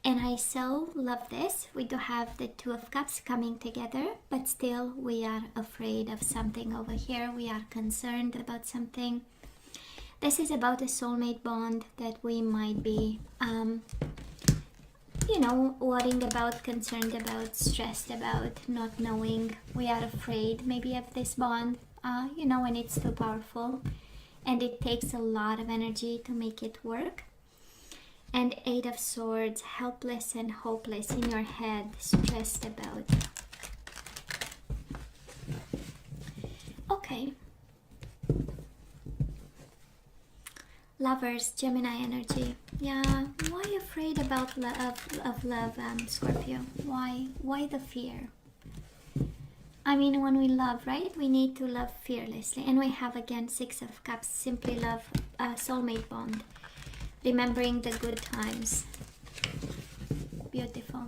And I so love this. We do have the Two of Cups coming together, but still we are afraid of something over here. We are concerned about something. This is about a soulmate bond that we might be, worrying about, concerned about, stressed about, not knowing. We are afraid maybe of this bond, when it's too powerful. And it takes a lot of energy to make it work. And Eight of Swords, helpless and hopeless in your head, stressed about. Okay. Lovers, Gemini energy. Yeah, why afraid about of love, Scorpio? Why the fear? I mean, when we love, right? We need to love fearlessly. And we have again Six of Cups, simply love, soulmate bond. Remembering the good times. Beautiful.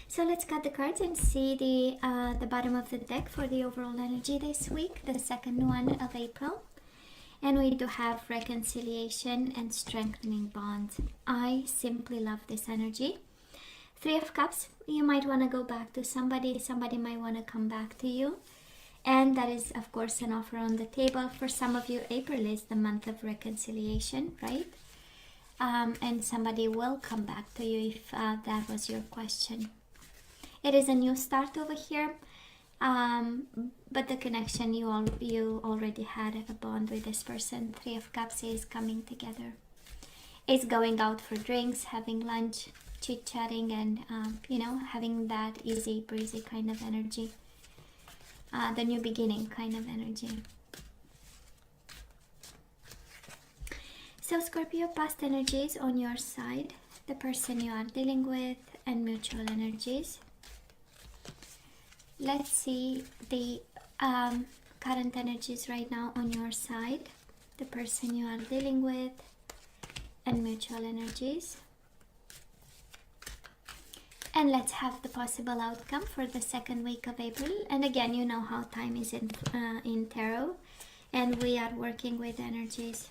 So let's cut the cards and see the bottom of the deck for the overall energy this week, the second one of April. And we do have reconciliation and strengthening bonds. I simply love this energy. Three of Cups, you might want to go back to somebody. Somebody might want to come back to you. And that is, of course, an offer on the table. For some of you, April is the month of reconciliation, right? And somebody will come back to you if that was your question. It is a new start over here. But the connection, you already had a bond with this person. Three of Cups is coming together. It's going out for drinks, having lunch, chit-chatting, and, having that easy breezy kind of energy. The new beginning kind of energy. So Scorpio, past energies on your side, the person you are dealing with, and mutual energies. Let's see the current energies right now on your side, the person you are dealing with, and mutual energies. And let's have the possible outcome for the second week of April. And again, you know how time is in tarot, and we are working with energies.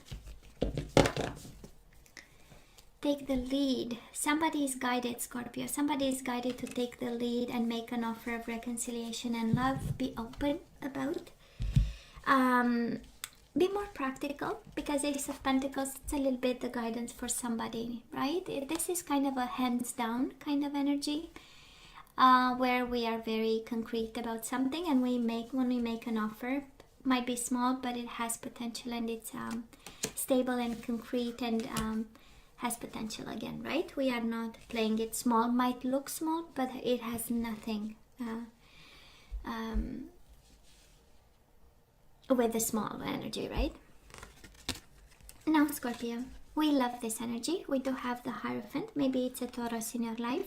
Take the lead. Somebody is guided, Scorpio. Somebody is guided to take the lead and make an offer of reconciliation and love. Be open about. Be more practical, because Ace of Pentacles, it's a little bit the guidance for somebody, right? This is kind of a hands down kind of energy, where we are very concrete about something, and when we make an offer, might be small, but it has potential, and it's stable and concrete, and has potential again, right? We are not playing it small. Might look small, but it has nothing with the small energy, right? Now, Scorpio, we love this energy. We do have the Hierophant. Maybe it's a Taurus in your life.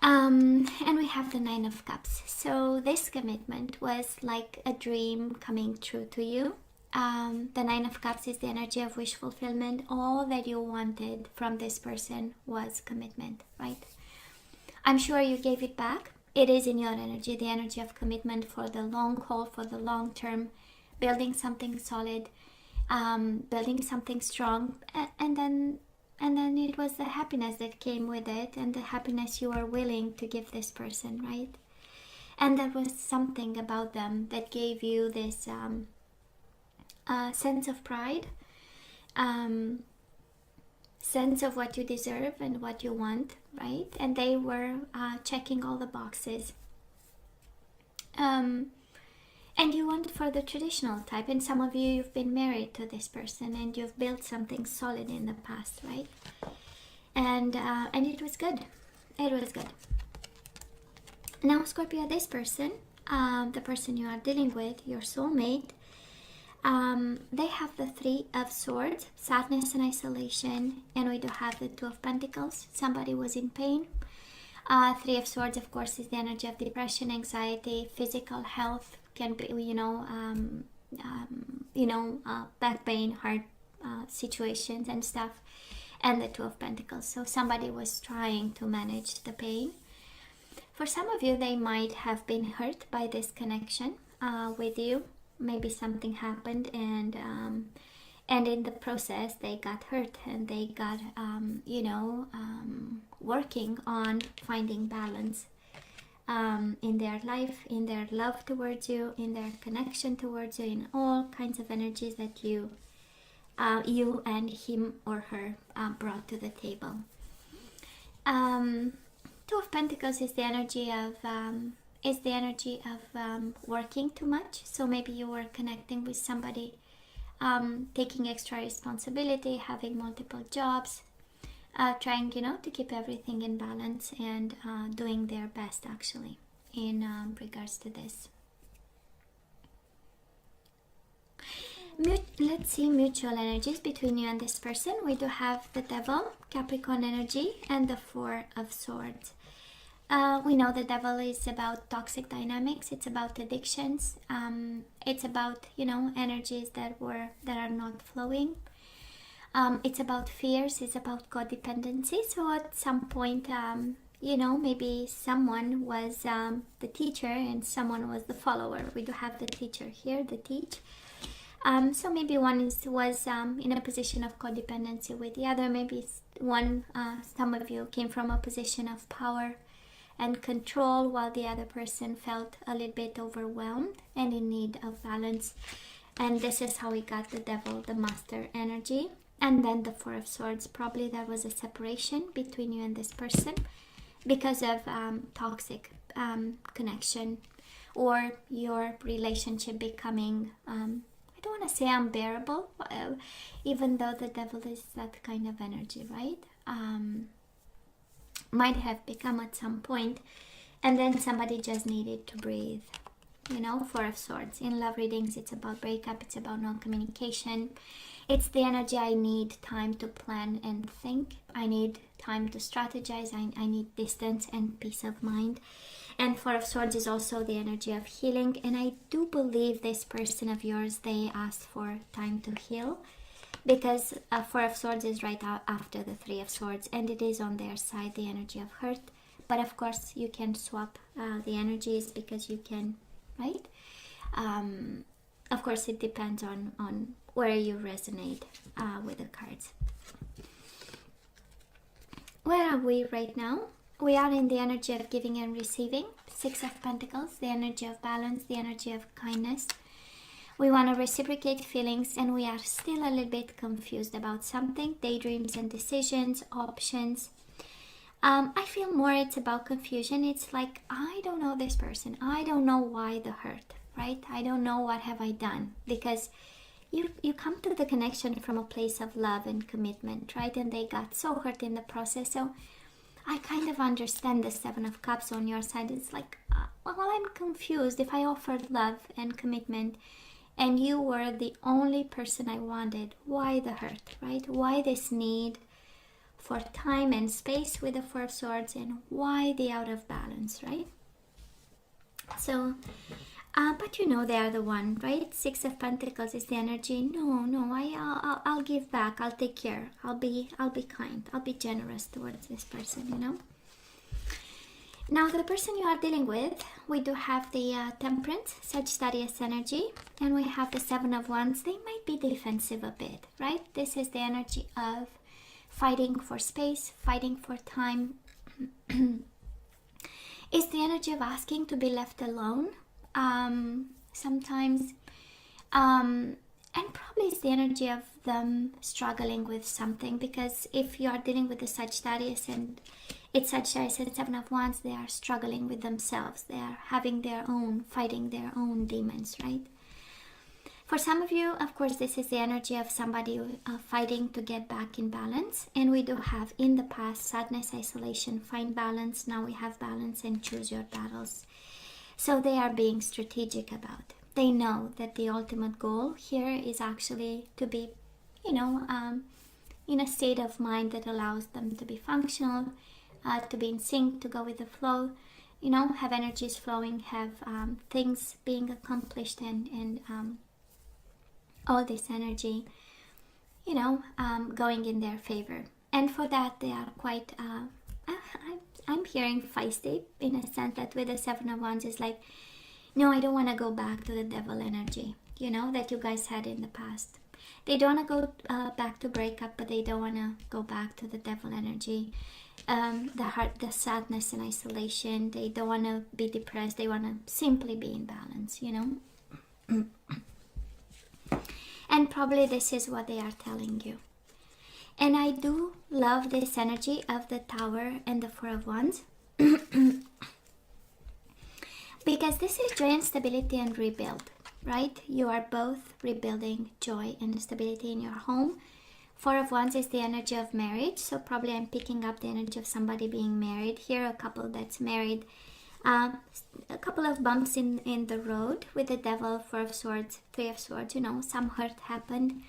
And we have the Nine of Cups. So this commitment was like a dream coming true to you. The Nine of Cups is the energy of wish fulfillment. All that you wanted from this person was commitment, right? I'm sure you gave it back. It is in your energy, the energy of commitment for the long haul, for the long term, building something solid, building something strong, and then it was the happiness that came with it, and the happiness you were willing to give this person, right? And there was something about them that gave you this sense of pride, sense of what you deserve and what you want, right? And they were checking all the boxes. And you went for the traditional type, and some of you've been married to this person, and you've built something solid in the past, right? And it was good. It was good. Now, Scorpio, this person, the person you are dealing with, your soulmate, they have the Three of Swords, sadness and isolation, and we do have the Two of Pentacles. Somebody was in pain. Three of Swords, of course, is the energy of depression, anxiety, physical health, can be, back pain, heart situations and stuff, and the Two of Pentacles. So somebody was trying to manage the pain. For some of you, they might have been hurt by this connection with you. Maybe something happened, and And in the process, they got hurt, and they got, working on finding balance in their life, in their love towards you, in their connection towards you, in all kinds of energies that you and him or her brought to the table. Two of Pentacles is the energy of working too much. So maybe you were connecting with somebody taking extra responsibility, having multiple jobs, trying to keep everything in balance, and doing their best actually in regards to this. Let's see mutual energies between you and this person. We do have the Devil, Capricorn energy, and the Four of Swords. We know the Devil is about toxic dynamics. It's about addictions. It's about energies that are not flowing. It's about fears. It's about codependency. So at some point, maybe someone was the teacher and someone was the follower. We do have the teacher here, the teach. So maybe one was in a position of codependency with the other. Maybe some of you came from a position of power and control, while the other person felt a little bit overwhelmed and in need of balance. And this is how we got the Devil, the Master energy. And then the Four of Swords. Probably there was a separation between you and this person because of toxic connection, or your relationship becoming I don't want to say unbearable, even though the Devil is that kind of energy, right? Might have become at some point, and then somebody just needed to breathe. Four of Swords. In love readings, it's about breakup, it's about non-communication. It's the energy I need time to plan and think. I need time to strategize. I need distance and peace of mind. And Four of Swords is also the energy of healing. And I do believe this person of yours, they asked for time to heal, because Four of Swords is right after the Three of Swords, and it is on their side, the energy of hurt. But of course, you can swap the energies, because you can, right? Of course, it depends on where you resonate with the cards. Where are we right now? We are in the energy of giving and receiving. Six of Pentacles, the energy of balance, the energy of kindness. We want to reciprocate feelings, and we are still a little bit confused about something. Daydreams and decisions, options. I feel more it's about confusion. It's like, I don't know this person. I don't know why the hurt, right? I don't know what have I done, because you come to the connection from a place of love and commitment, right? And they got so hurt in the process. So I kind of understand the Seven of Cups on your side. It's like, well, I'm confused. If I offered love and commitment and you were the only person I wanted, why the hurt, right? Why this need for time and space with the Four of Swords, and why the out of balance, right? So, but they are the one, right? Six of Pentacles is the energy. No, I'll give back. I'll take care. I'll be kind. I'll be generous towards this person, Now, the person you are dealing with, we do have the Temperance, Sagittarius energy, and we have the Seven of Wands. They might be defensive a bit, right? This is the energy of fighting for space, fighting for time. It's the energy of asking to be left alone. Sometimes, and probably it's the energy of them struggling with something, because if you are dealing with the Sagittarius and it's Sagittarius and Seven of Wands, they are struggling with themselves. They are having fighting their own demons, right? For some of you, of course, this is the energy of somebody fighting to get back in balance. And we do have in the past sadness, isolation, find balance. Now we have balance and choose your battles. So they are being strategic about it. They know that the ultimate goal here is actually to be, in a state of mind that allows them to be functional, to be in sync, to go with the flow, have energies flowing, have things being accomplished, and all this energy, going in their favor. And for that, they are quite, I'm hearing feisty, in a sense that with the Seven of Wands is like, no, I don't want to go back to the Devil energy, that you guys had in the past. They don't want to go back to breakup, but they don't want to go back to the devil energy. The heart, the sadness and isolation. They don't want to be depressed. They want to simply be in balance, you know. And probably this is what they are telling you. And I do love this energy of the Tower and the Four of Wands. Because this is joy and stability and rebuild, right? You are both rebuilding joy and stability in your home. Four of Wands is the energy of marriage, so probably I'm picking up the energy of somebody being married here, a couple that's married. A couple of bumps in the road with the Devil, Four of Swords, Three of Swords, you know, some hurt happened.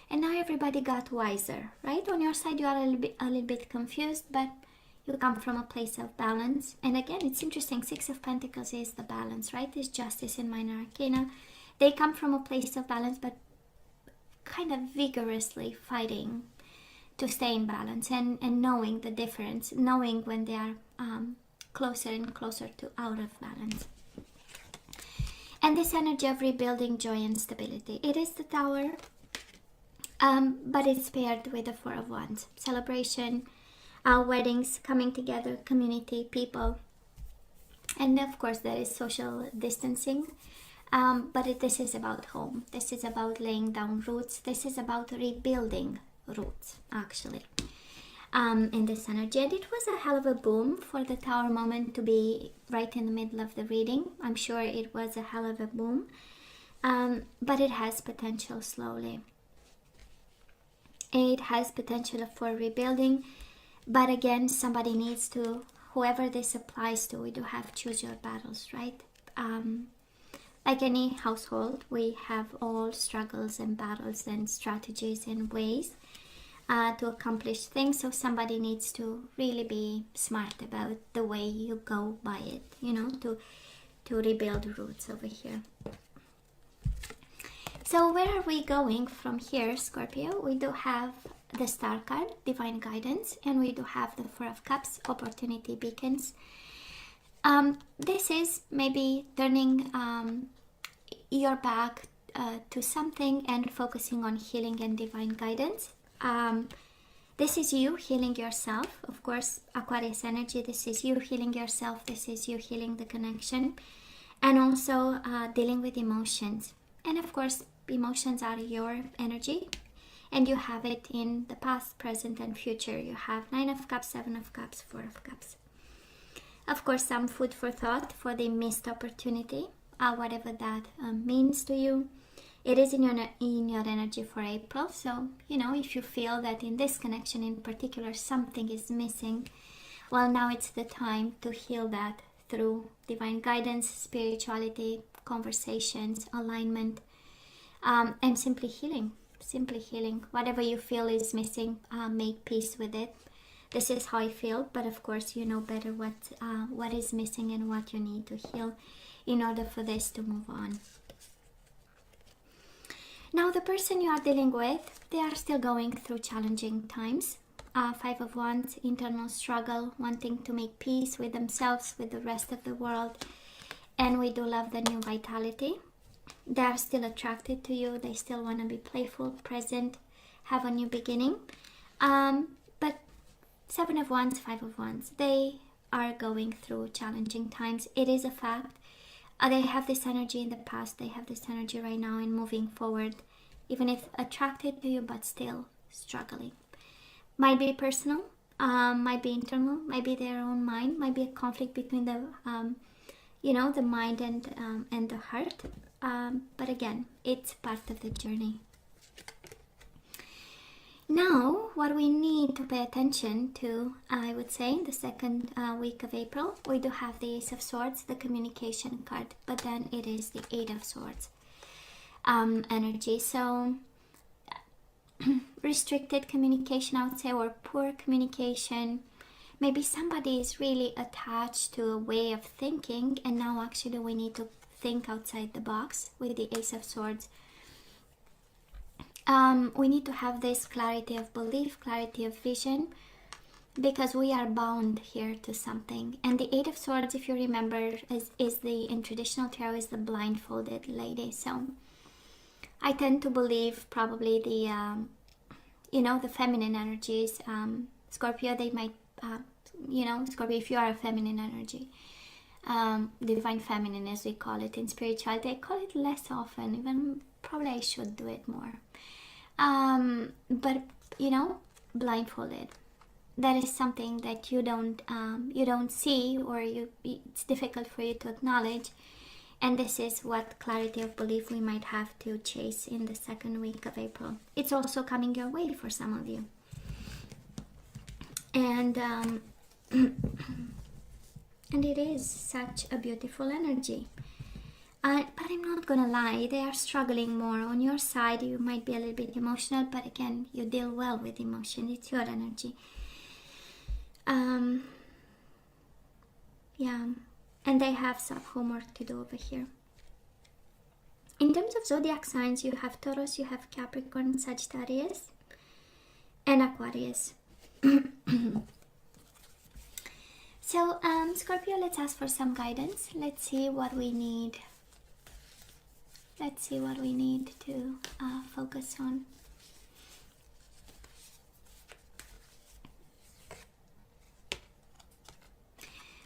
And now everybody got wiser, right? On your side you are a little bit confused, but you come from a place of balance. And again, it's interesting, Six of Pentacles is the balance, right? It's justice in Minor Arcana. They come from a place of balance, but kind of vigorously fighting to stay in balance and knowing the difference, knowing when they are closer and closer to out of balance. And this energy of rebuilding joy and stability. It is the Tower, but it's paired with the Four of Wands. Celebration, weddings, coming together, community, people. And of course there is social distancing. But this is about home. This is about laying down roots. This is about rebuilding roots, actually, in this energy. And it was a hell of a boom for the Tower moment to be right in the middle of the reading. I'm sure it was a hell of a boom. But it has potential slowly. It has potential for rebuilding. But again, somebody needs to, whoever this applies to, we do have choose your battles, right? Like any household, we have all struggles and battles and strategies and ways to accomplish things. So somebody needs to really be smart about the way you go by it, you know, to rebuild roots over here. So where are we going from here, Scorpio? We do have the Star card, Divine Guidance, and we do have the Four of Cups, Opportunity Beacons. This is maybe turning your back to something and focusing on healing and divine guidance. This is you healing yourself. Of course, Aquarius energy, this is you healing yourself. This is you healing the connection. And also dealing with emotions. And of course, emotions are your energy. And you have it in the past, present, and future. You have Nine of Cups, Seven of Cups, Four of Cups. Of course, some food for thought for the missed opportunity, whatever that means to you. It is in your energy for April. So, you know, if you feel that in this connection in particular something is missing, well, now it's the time to heal that through divine guidance, spirituality, conversations, alignment, and simply healing. Simply healing. Whatever you feel is missing, make peace with it. This is how I feel, but of course you know better what is missing and what you need to heal in order for this to move on. Now the person you are dealing with, they are still going through challenging times. Five of Wands, internal struggle, wanting to make peace with themselves, with the rest of the world. And we do love the new vitality. They are still attracted to you. They still want to be playful, present, have a new beginning. But Seven of Wands, Five of Wands, they are going through challenging times. It is a fact. They have this energy in the past. They have this energy right now and moving forward. Even if attracted to you, but still struggling. Might be personal, might be internal, might be their own mind, might be a conflict between the, the mind and the heart. But again, it's part of the journey. Now, what we need to pay attention to, I would say, the second week of April, we do have the Ace of Swords, the communication card, but then it is the Eight of Swords energy. So, restricted communication, I would say, or poor communication. Maybe somebody is really attached to a way of thinking, and now actually we need to think outside the box with the Ace of Swords. We need to have this clarity of belief, clarity of vision, because we are bound here to something. And the Eight of Swords, if you remember, is the in traditional tarot is the blindfolded lady. So I tend to believe probably the the feminine energies. Scorpio, they might Scorpio, if you are a feminine energy, divine feminine as we call it in spirituality, I call it less often, even probably I should do it more, but blindfolded, that is something that you don't see, or it's difficult for you to acknowledge. And this is what clarity of belief we might have to chase in the second week of April. It's also coming your way for some of you. And and it is such a beautiful energy. But I'm not gonna lie, they are struggling more. On your side, you might be a little bit emotional, but again, you deal well with emotion. It's your energy. Yeah. And they have some homework to do over here. In terms of zodiac signs, you have Taurus, you have Capricorn, Sagittarius, and Aquarius. So, Scorpio, let's ask for some guidance. Let's see what we need. Let's see what we need to focus on.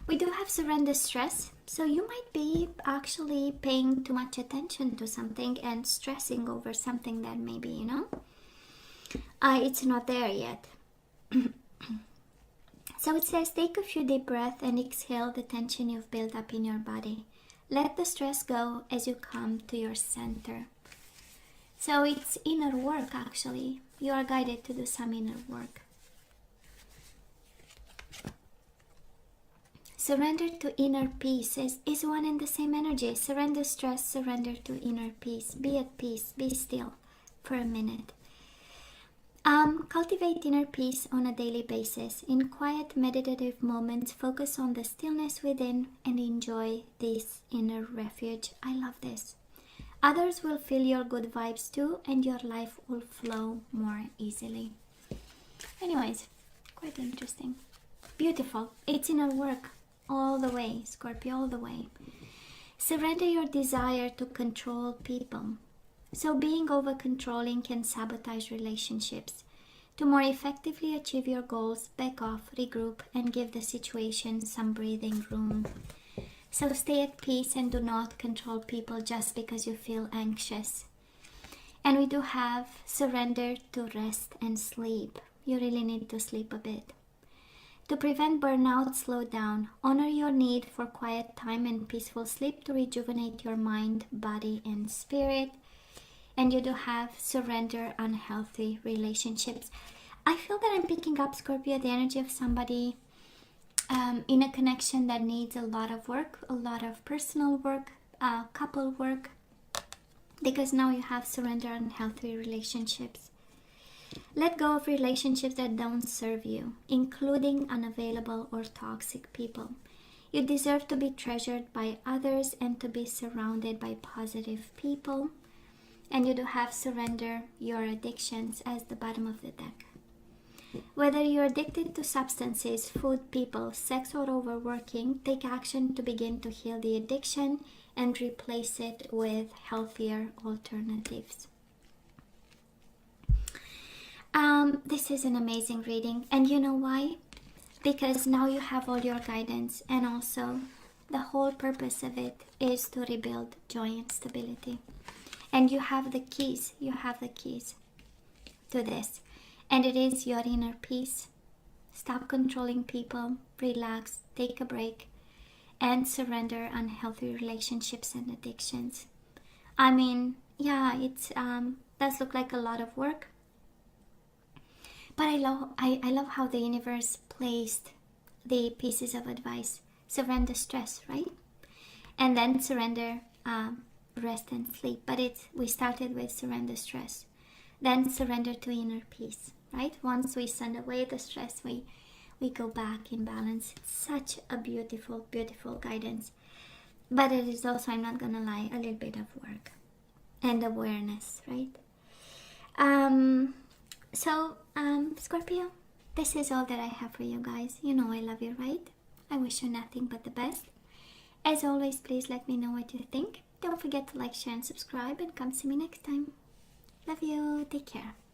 We do have surrender stress, so you might be actually paying too much attention to something and stressing over something that maybe, it's not there yet. So it says, take a few deep breaths and exhale the tension you've built up in your body. Let the stress go as you come to your center. So it's inner work, actually. You are guided to do some inner work. Surrender to inner peace is one and the same energy. Surrender stress, surrender to inner peace. Be at peace, be still for a minute. Cultivate inner peace on a daily basis. In quiet meditative moments, focus on the stillness within and enjoy this inner refuge. I love this. Others will feel your good vibes too, and your life will flow more easily. Anyways, quite interesting. Beautiful. It's inner work. All the way, Scorpio, all the way. Surrender your desire to control people. So being over-controlling can sabotage relationships. To more effectively achieve your goals, back off, regroup, and give the situation some breathing room. So stay at peace and do not control people just because you feel anxious. And we do have surrender to rest and sleep. You really need to sleep a bit. To prevent burnout, slow down. Honor your need for quiet time and peaceful sleep to rejuvenate your mind, body, and spirit. And you do have surrender unhealthy relationships. I feel that I'm picking up, Scorpio, the energy of somebody in a connection that needs a lot of work, a lot of personal work, couple work. Because now you have surrender unhealthy relationships. Let go of relationships that don't serve you, including unavailable or toxic people. You deserve to be treasured by others and to be surrounded by positive people. And you do have surrender your addictions as the bottom of the deck. Whether you're addicted to substances, food, people, sex, or overworking, take action to begin to heal the addiction and replace it with healthier alternatives. This is an amazing reading, and you know why? Because now you have all your guidance, and also the whole purpose of it is to rebuild joy and stability. And you have the keys, to this, and it is your inner peace. Stop controlling people, relax, take a break, and surrender unhealthy relationships and addictions. I mean, yeah, it does look like a lot of work. But I love how the universe placed the pieces of advice. Surrender stress, right? And then surrender rest and sleep. But we started with surrender stress. Then surrender to inner peace, right? Once we send away the stress, we go back in balance. It's such a beautiful, beautiful guidance. But it is also, I'm not gonna lie, a little bit of work and awareness, right? Scorpio, this is all that I have for you guys. You know I love you, right? I wish you nothing but the best. As always, please let me know what you think. Don't forget to like, share, and subscribe, and come see me next time. Love you. Take care.